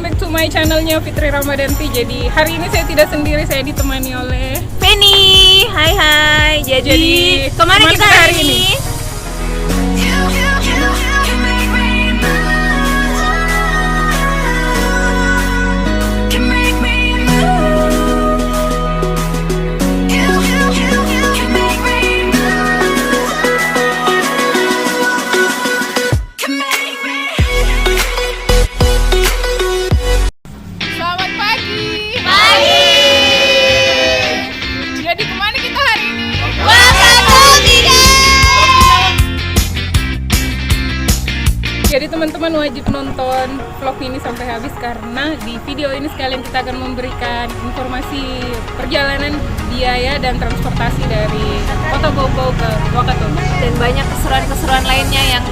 welcome back to my channelnya Fitri Ramadanti. Jadi hari ini saya tidak sendiri, saya ditemani oleh Penny. Hai. Jadi kemana kita hari ini? Jadi teman-teman wajib nonton vlog ini sampai habis karena di video ini sekalian kita akan memberikan informasi perjalanan biaya dan transportasi dari Kota Bau-Bau ke Wakatobi. Dan banyak keseruan-keseruan lainnya yang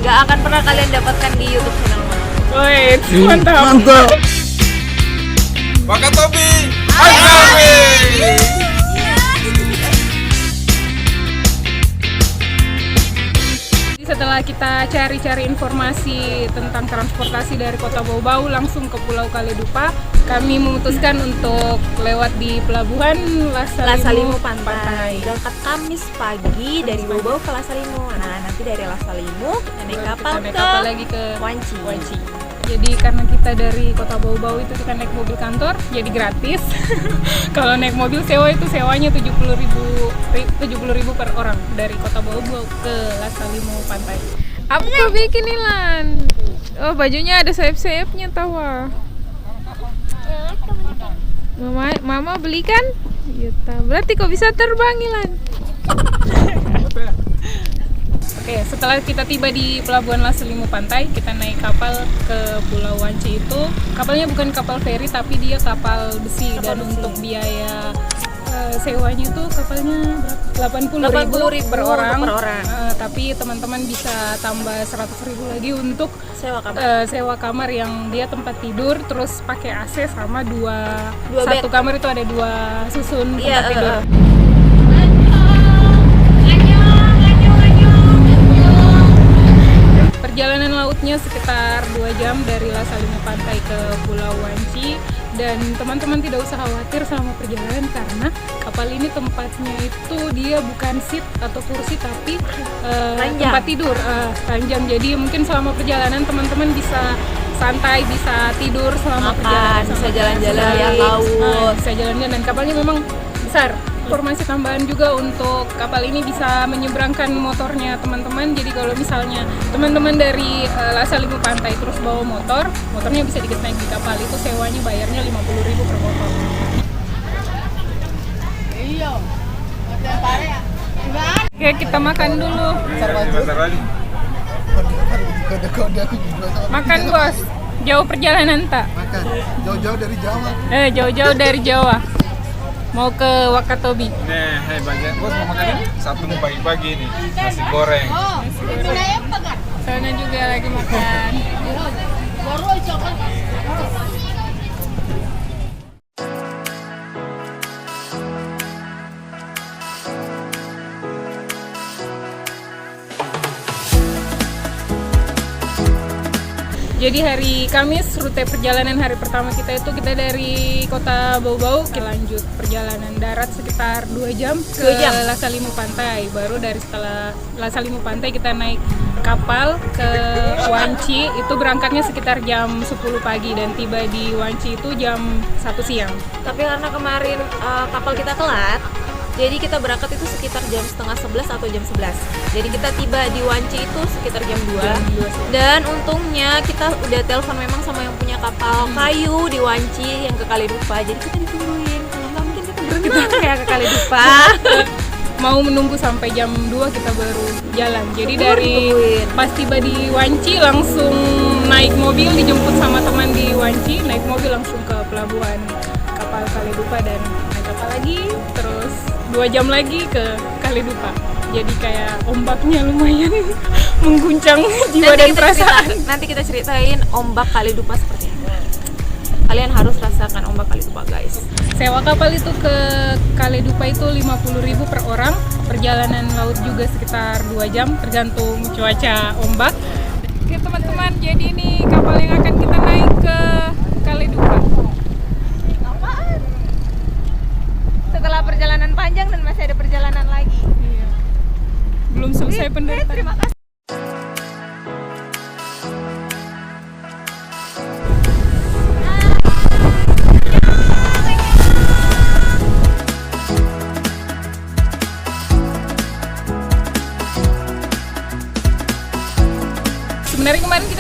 nggak akan pernah kalian dapatkan di YouTube channel. Woi, mantap. Wakatobi. Setelah kita cari-cari informasi tentang transportasi dari Kota Bau-Bau langsung ke Pulau Kaledupa, kami memutuskan untuk lewat di pelabuhan Lasalimu Pantai. Berangkat Kamis pagi dari Bau-Bau ke Lasalimu. Nah, nanti dari Lasalimu kita naik kapal lagi ke Wanci. Jadi karena kita dari Kota Bau-Bau itu kita naik mobil kantor, jadi gratis. Kalau naik mobil sewa itu sewanya 70.000 per orang dari Kota Bau-Bau ke Lasalimu Pantai. Apa kau bikin Ilan? Oh, bajunya ada sayap-sayapnya tawa. Mama belikan? Iya, berarti kau bisa terbang Ilan. Oke, setelah kita tiba di Pelabuhan Lasalimu Pantai, kita naik kapal ke Pulau Wanci itu. Kapalnya bukan kapal feri, tapi dia kapal besi. Untuk biaya sewanya itu kapalnya 80.000 per orang. Tapi teman-teman bisa tambah 100.000 lagi untuk sewa kamar yang dia tempat tidur, terus pakai AC sama satu kamar itu ada 2 susun tempat tidur. Perjalanan lautnya sekitar 2 jam dari Lasalimu Pantai ke Pulau Wanci. Dan teman-teman tidak usah khawatir selama perjalanan karena kapal ini tempatnya itu dia bukan seat atau kursi tapi tempat tidur ranjang. Jadi mungkin selama perjalanan teman-teman bisa santai, bisa tidur selama perjalanan, bisa jalan-jalan lihat laut, bisa jalan-jalan. Dan kapalnya memang besar. Informasi tambahan juga untuk kapal ini bisa menyeberangkan motornya teman-teman. Jadi kalau misalnya teman-teman dari Lasalimu Pantai terus bawa motornya bisa naik di kapal itu, sewanya bayarnya 50.000 per motor. Oke, kita makan dulu. Makan bos. Jauh perjalanan tak? Makan. Jauh-jauh dari Jawa. Jauh-jauh dari Jawa. Mau ke Wakatobi. Nih, hai bagian bos mau makan ini? Sabtu pagi-pagi nih, nasi goreng. Sana juga lagi makan. Jadi hari Kamis, rute perjalanan hari pertama kita dari Kota Bau-Bau, kita lanjut perjalanan darat sekitar 2 jam ke Lasalimu Pantai. Baru dari setelah Lasalimu Pantai kita naik kapal ke Wanci, itu berangkatnya sekitar jam 10 pagi dan tiba di Wanci itu jam 1 siang. Tapi karena kemarin kapal kita telat, jadi kita berangkat itu sekitar jam setengah 11 atau jam 11. Jadi kita tiba di Wanci itu sekitar jam 2. Dan untungnya kita udah telepon memang sama yang punya kapal kayu di Wanci yang ke Kaledupa. Jadi kita ditungguin. Kalau nggak mungkin kita berenang kayak ke Kaledupa. Mau menunggu sampai jam 2 kita baru jalan. Jadi pas tiba di Wanci langsung naik mobil, dijemput sama teman di Wanci, naik mobil langsung ke pelabuhan kapal Kaledupa dan naik kapal lagi, terus 2 jam lagi ke Kaledupa. Jadi kayak ombaknya lumayan mengguncang jiwa dan perasaan. Nanti kita ceritain ombak Kaledupa seperti apa. Kalian harus rasakan ombak Kaledupa, guys. Sewa kapal itu ke Kaledupa itu 50.000 per orang. Perjalanan laut juga sekitar 2 jam tergantung cuaca ombak. Oke teman-teman, jadi ini kapal yang akan kita naik ke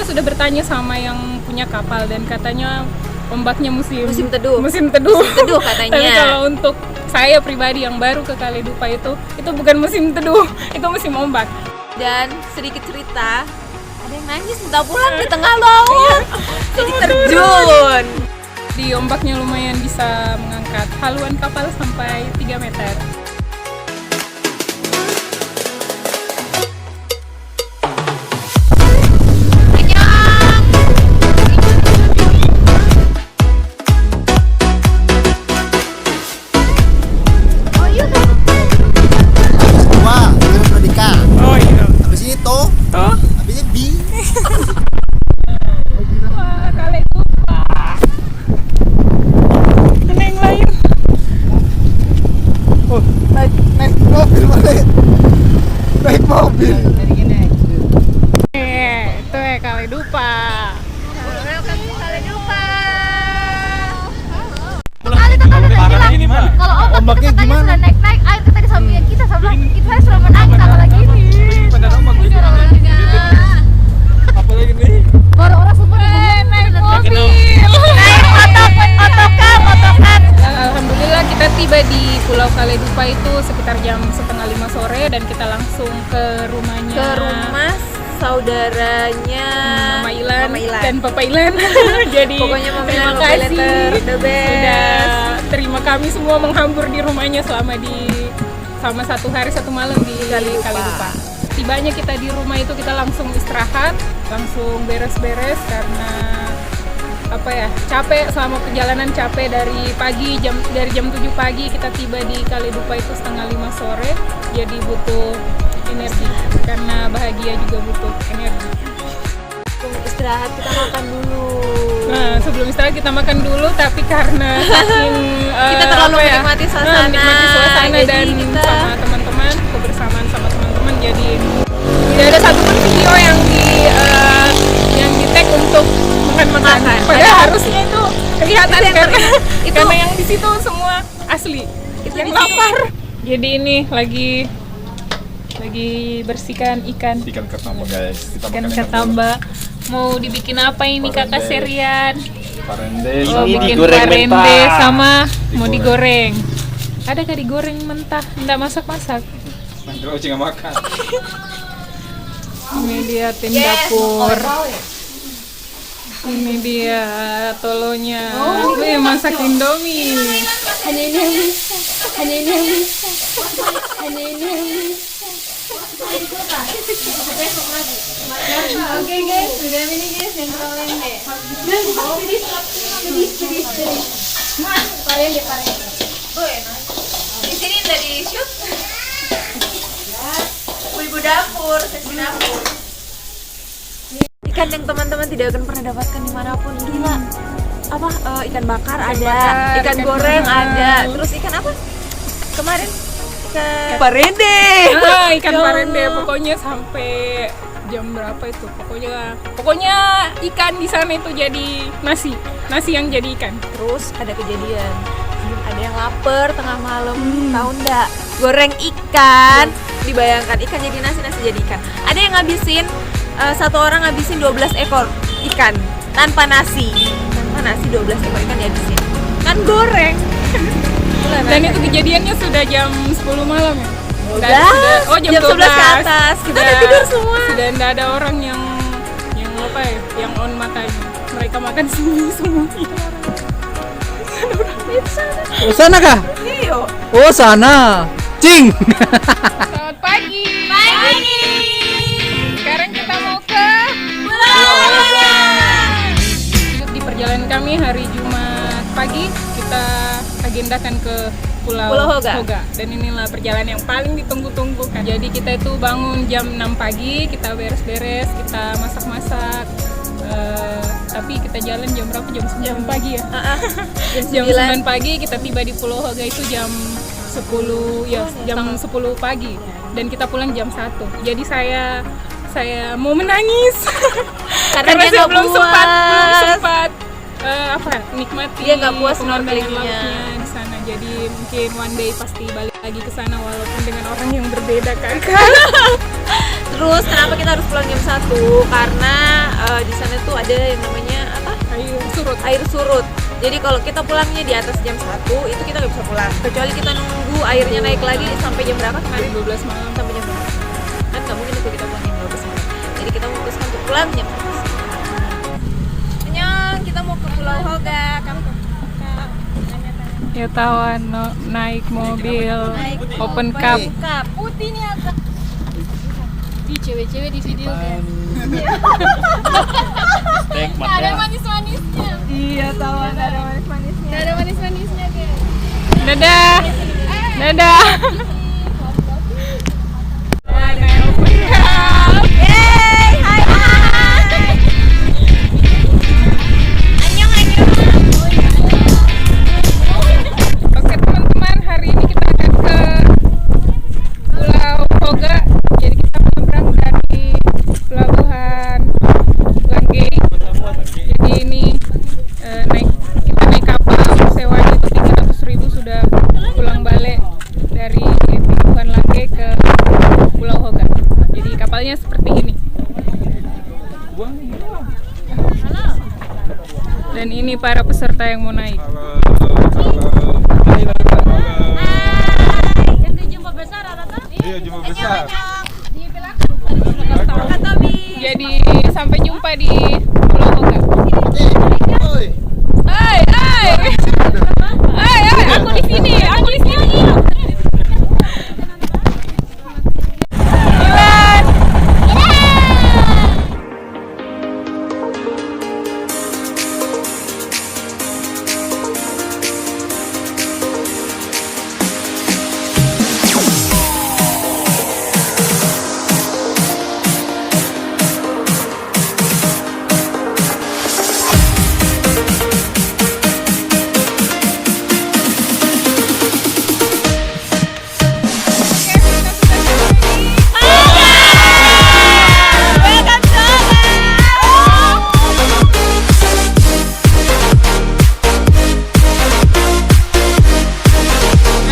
kita sudah bertanya sama yang punya kapal dan katanya ombaknya musim teduh. Musim teduh Katanya. Tapi kalau untuk saya pribadi yang baru ke Kaledupa itu bukan musim teduh, itu musim ombak. Dan sedikit cerita, ada yang nangis minta pulang di tengah laut. Jadi terjun. Di ombaknya lumayan bisa mengangkat haluan kapal sampai 3 meter. Wah, virus radikal. Oh iya. Habis ini to, habisnya bi. Wah, Kaledupa. Neng lain. Oh, naik mobil balik. Naik mobil. Itu Kaledupa. Parah ini mah. Kalau Ombaknya kita gimana? sudah naik air kita di samping kita sebelum kita sudah menangis apalagi ini. Pada ombak gitu. Apalagi nih? Baru orang semua Naik mobil. otokan. Alhamdulillah kita tiba di Pulau Kaledupa itu sekitar jam 4:30 sore dan kita langsung ke rumahnya. Ke rumah saudaranya Mama Ilan Mama Ilan. dan Papa Ilan. Jadi Pokoknya Mama terima Ilan, Papa Ilan kasih the best. sudah terima kami semua menghambur di rumahnya selama 1 hari 1 malam di Kaledupa. Tibanya kita di rumah itu kita langsung istirahat, langsung beres-beres karena capek selama perjalanan, capek dari jam 7 pagi kita tiba di Kaledupa itu 4:30 sore, jadi butuh energi karena bahagia juga butuh energi. Sebelum istirahat kita makan dulu. Nah, sebelum istirahat kita makan dulu, tapi karena saking Kita terlalu menikmati suasana. menikmati suasana Jadi dan kita- sama teman-teman, kebersamaan sama teman-teman, jadi tidak ada satupun video yang di tag untuk makan. Padahal harusnya itu kelihatan Itu yang karena itu- karena yang di situ semua asli. Itu yang di situ. lapar. Jadi ini lagi bersihkan ikan. Ikan ketamba guys. Kita Ikan makan ketamba. Mau dibikin apa ini kakak Parende. Serian? Parende. Oh, Ini bikin digoreng parende mentah. sama mau Digoreng. digoreng. Ada kah digoreng mentah? Nggak masak-masak. Nanti lo nggak makan. Ini dia tim dapur. Ini dia tolonya. Wih, masak Indomie. Hanya ini yang bisa. Hanya ini yang bisa. Hanya ini yang bisa. Oke guys, sudah ini guys yang parende. Pedis. Parende. Di sini udah di shoot. Ibu dapur, sesi dapur. Ikan yang teman-teman tidak akan pernah dapatkan dimanapun, gila. Apa ikan bakar ada, bakar, ikan ikan goreng goreng. ada, terus ikan apa? Kemarin ikan parende. Ikan Ya parende Allah. pokoknya sampai jam berapa itu? Pokoknya ikan di sana itu jadi nasi yang jadi ikan. Terus ada kejadian, ada yang lapar tengah malam, tahu ndak? Goreng ikan, dibayangkan ikan jadi nasi jadi ikan. Ada yang ngabisin, satu orang ngabisin 12 ekor ikan tanpa nasi 12 ekor ikan dihabisin. Kan goreng. Dan itu kejadiannya sudah jam 10 malam ya? Udah, jam 11 ke 12. atas. Kita udah tidur semua. Sudah tidak ada orang yang yang on matanya. Mereka makan semua. Oh, sana kah? Iya. Oh, sana. Cing. Selamat pagi. Sekarang kita mau ke di perjalanan kami hari Jumat pagi kita agendakan ke Pulau Hoga. Dan inilah perjalanan yang paling ditunggu-tunggu kan. Jadi kita itu bangun jam 6 pagi, kita beres-beres, kita masak-masak. Tapi kita jalan jam berapa? Jam 9 pagi ya? Jam 9 pagi kita tiba di Pulau Hoga itu jam 10 ya, jam 10 pagi dan kita pulang jam 1. Jadi saya mau menangis Karena dia saya nggak belum puas. sempat nikmati Dia nggak puas pemandangan snorkelingnya. lautnya di sana. Jadi mungkin one day pasti balik lagi ke sana walaupun dengan orang yang berbeda kan. Terus kenapa kita harus pulang jam 1? Karena di sana tuh ada yang namanya apa? Air surut. Jadi kalau kita pulangnya di atas jam 1 itu kita nggak bisa pulang. Kecuali kita nunggu airnya naik lagi sampai jam berapa kemarin? 12 malam. Sampai jam berapa? Kan nggak mungkin itu kita pulang jam 12 malam. Jadi kita memutuskan untuk pulang jam 1. Annyeong, kita mau ke Pulau Hoga. Kampung. Ya tawan naik mobil open cup. Kap. Putih nih agak. Di cewek-cewek di video kan. Ada Manis-manisnya. Iya, tahu ada manis-manisnya. Gak ada manis-manisnya, guys. Dadah. Dadah. Naik open cup. Yeay, hai. Oke teman-teman, hari ini kita akan ke Pulau Hoga. Jadi kita menyeberang dari pelabuhan Langgei. Jadi ini kita naik kapal, sewanya itu 300.000 sudah pulang balik dari pelabuhan Langgei ke Pulau Hoga. Jadi kapalnya seperti ini. Dan ini para peserta yang mau naik. Iya, jumlah besar. Jadi sampai jumpa di Pulau Hoga. Hai, aku di sini, Milan.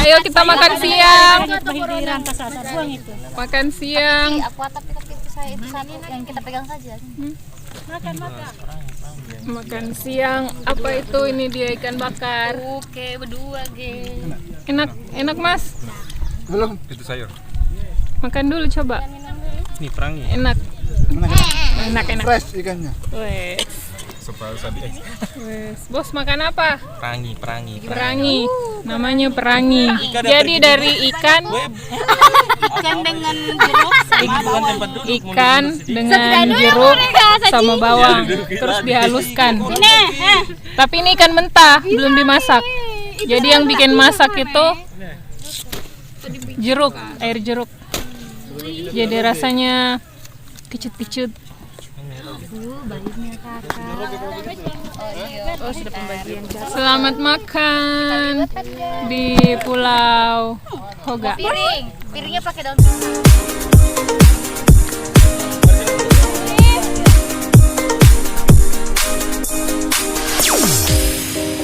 Ayo kita makan siang. Makan siang. Aku tapi saya itu satu yang kita pegang saja. Makan siang. Apa itu? Ini dia ikan bakar. Oke, berdua, geng. Enak Mas. Belum. Itu sayur. Makan dulu coba. Nih perangi. Enak. Enak. Fresh ikannya. Wes. Supaya sabi. Wes. Bos makan apa? Perangi. Perangi. Namanya perangi. Jadi dari ikan Ikan dengan jeruk sama bawang. ikan dengan jeruk sama bawang terus dihaluskan. Tapi ini ikan mentah, belum dimasak. Jadi yang bikin masak itu jeruk, air jeruk. Jadi rasanya kecut-kecut. Selamat makan di Pulau Hoga. Piringnya pakai daun pisang.